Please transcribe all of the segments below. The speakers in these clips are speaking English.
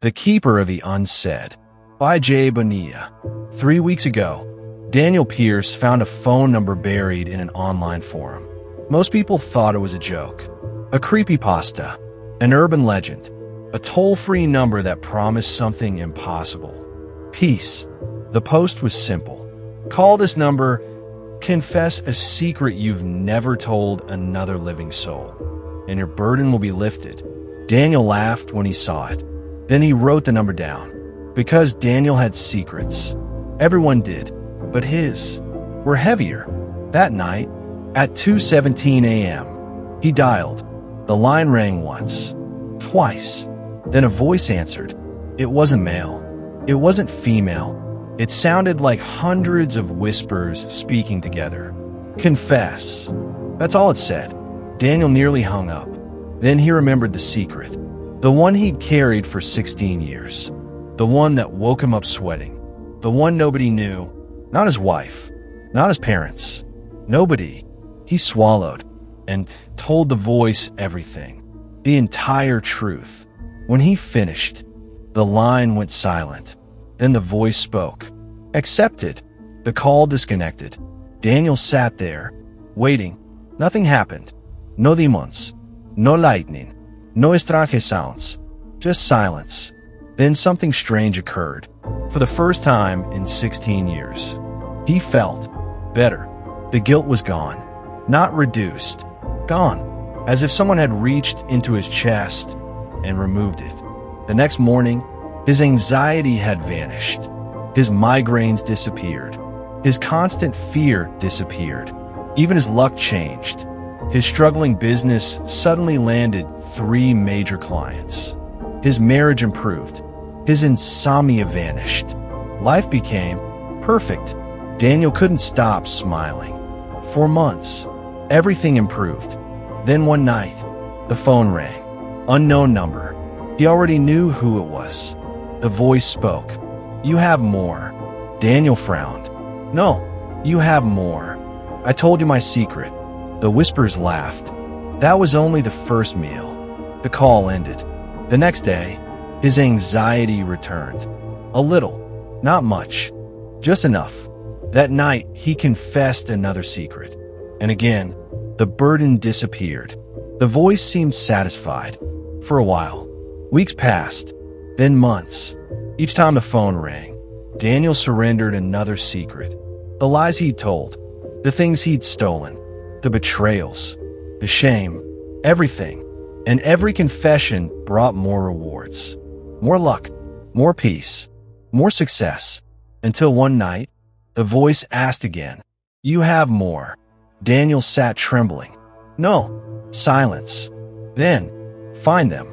The Keeper of the Unsaid by J. Bonilla. 3 weeks ago, Daniel Pierce found a phone number buried in an online forum. Most people thought it was a joke, a creepypasta, an urban legend, a toll-free number that promised something impossible. Peace. The post was simple. Call this number, confess a secret you've never told another living soul, and your burden will be lifted. Daniel laughed when he saw it. Then he wrote the number down. Because Daniel had secrets. Everyone did, but his were heavier. That night, at 2:17 a.m., he dialed. The line rang once, twice. Then a voice answered. It wasn't male. It wasn't female. It sounded like hundreds of whispers speaking together. Confess. That's all it said. Daniel nearly hung up. Then he remembered the secret. The one he'd carried for 16 years. The one that woke him up sweating. The one nobody knew. Not his wife. Not his parents. Nobody. He swallowed and told the voice everything. The entire truth. When he finished, the line went silent. Then the voice spoke. Accepted. The call disconnected. Daniel sat there, waiting. Nothing happened. No demons. No lightning. No strange sounds. Just silence. Then something strange occurred. For the first time in 16 years. He felt better. The guilt was gone. Not reduced. Gone. As if someone had reached into his chest and removed it. The next morning, his anxiety had vanished. His migraines disappeared. His constant fear disappeared. Even his luck changed. His struggling business suddenly landed 3 major clients. His marriage improved. His insomnia vanished. Life became perfect. Daniel couldn't stop smiling. For months, everything improved. Then one night, the phone rang. Unknown number. He already knew who it was. The voice spoke. You have more. Daniel frowned. No, you have more. I told you my secret. The whispers laughed. That was only the first meal. The call ended. The next day, his anxiety returned. A little. Not much. Just enough. That night, he confessed another secret. And again, the burden disappeared. The voice seemed satisfied. For a while. Weeks passed. Then months. Each time the phone rang, Daniel surrendered another secret. The lies he'd told. The things he'd stolen. The betrayals. The shame. Everything. And every confession brought more rewards. More luck. More peace. More success. Until one night, the voice asked again. You have more. Daniel sat trembling. No. Silence. Then, find them.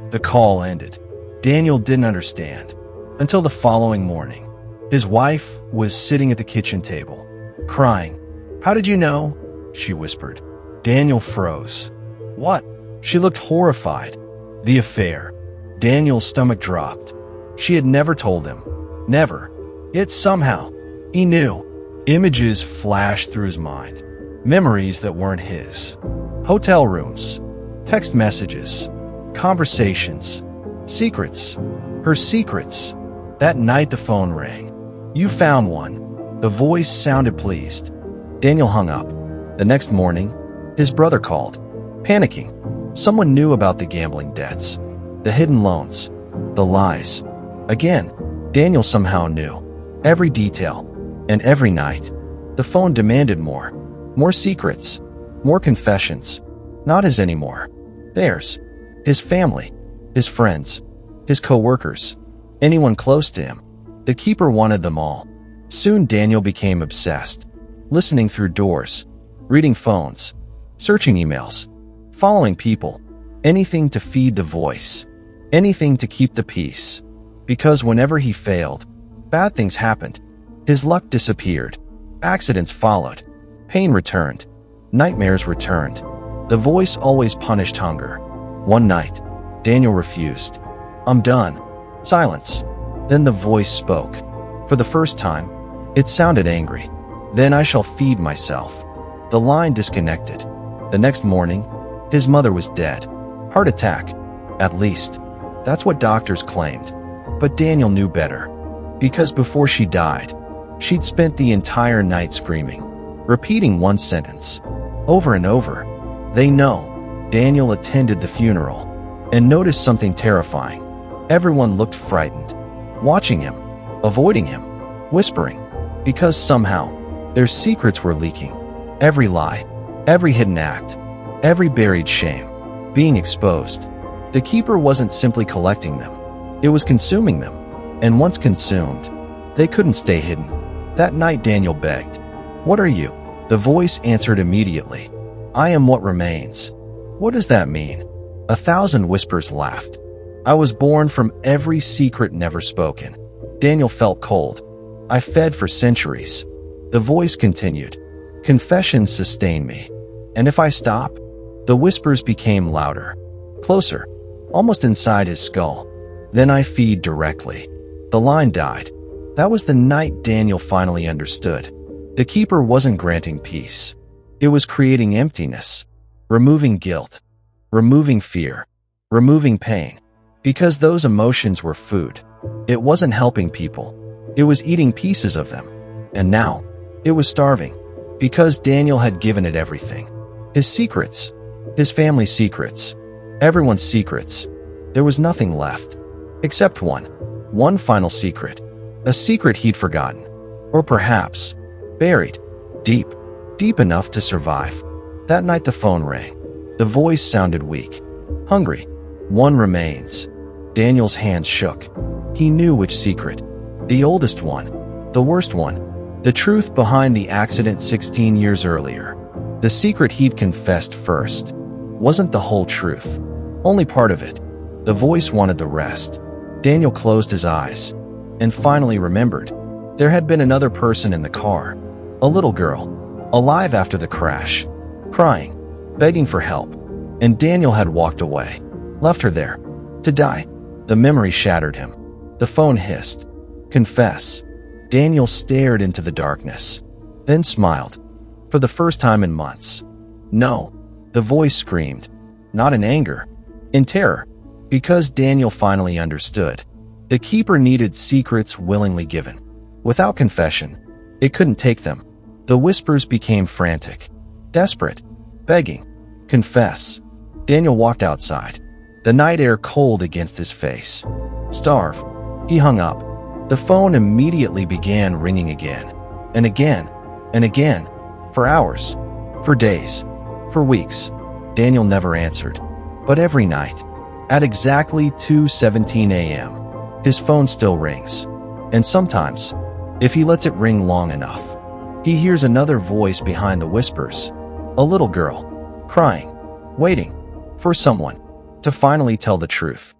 The call ended. Daniel didn't understand. Until the following morning. His wife was sitting at the kitchen table, crying. How did you know? She whispered. Daniel froze. What? She looked horrified. The affair. Daniel's stomach dropped. She had never told him. Never. Yet somehow, he knew. Images flashed through his mind. Memories that weren't his. Hotel rooms. Text messages. Conversations. Secrets. Her secrets. That night the phone rang. You found one. The voice sounded pleased. Daniel hung up. The next morning, his brother called, panicking. Someone knew about the gambling debts, the hidden loans, the lies. Again, Daniel somehow knew. Every detail. And every night, the phone demanded more. More secrets. More confessions. Not his anymore. Theirs. His family. His friends. His co-workers. Anyone close to him. The keeper wanted them all. Soon Daniel became obsessed. Listening through doors. Reading phones. Searching emails. Following people. Anything to feed the voice. Anything to keep the peace. Because whenever he failed, bad things happened. His luck disappeared. Accidents followed. Pain returned. Nightmares returned. The voice always punished hunger. One night, Daniel refused. I'm done. Silence. Then the voice spoke. For the first time, it sounded angry. Then I shall feed myself. The line disconnected. The next morning, his mother was dead. Heart attack. At least, that's what doctors claimed. But Daniel knew better. Because before she died, she'd spent the entire night screaming, repeating one sentence, over and over. They know. Daniel attended the funeral and noticed something terrifying. Everyone looked frightened, watching him, avoiding him, whispering, because somehow their secrets were leaking. Every lie, every hidden act, every buried shame being exposed. The keeper wasn't simply collecting them, it was consuming them. And once consumed, they couldn't stay hidden. That night Daniel begged, "What are you?" The voice answered immediately, "I am what remains." What does that mean? 1,000 whispers laughed. I was born from every secret never spoken. Daniel felt cold. I fed for centuries. The voice continued, "Confessions sustain me. And if I stop?" The whispers became louder, closer, almost inside his skull. "Then I feed directly." The line died. That was the night Daniel finally understood. The keeper wasn't granting peace. It was creating emptiness, removing guilt, removing fear, removing pain. Because those emotions were food. It wasn't helping people. It was eating pieces of them. And now, it was starving. Because Daniel had given it everything. His secrets. His family's secrets. Everyone's secrets. There was nothing left. Except one. One final secret. A secret he'd forgotten. Or perhaps, buried. Deep. Deep enough to survive. That night the phone rang. The voice sounded weak. Hungry. One remains. Daniel's hands shook. He knew which secret. The oldest one. The worst one. The truth behind the accident 16 years earlier. The secret he'd confessed first. Wasn't the whole truth. Only part of it. The voice wanted the rest. Daniel closed his eyes and finally remembered. There had been another person in the car. A little girl. Alive after the crash. Crying. Begging for help. And Daniel had walked away. Left her there. To die. The memory shattered him. The phone hissed. "Confess." Daniel stared into the darkness. Then smiled. For the first time in months. "No." The voice screamed. Not in anger. In terror. Because Daniel finally understood. The keeper needed secrets willingly given. Without confession, it couldn't take them. The whispers became frantic. Desperate. Begging. "Confess." Daniel walked outside. The night air cold against his face. "Starve." He hung up. The phone immediately began ringing again. And again. And again. For hours. For days. For weeks. Daniel never answered. But every night, at exactly 2:17 a.m., his phone still rings. And sometimes, if he lets it ring long enough, he hears another voice behind the whispers. A little girl. Crying. Waiting. For someone to finally tell the truth.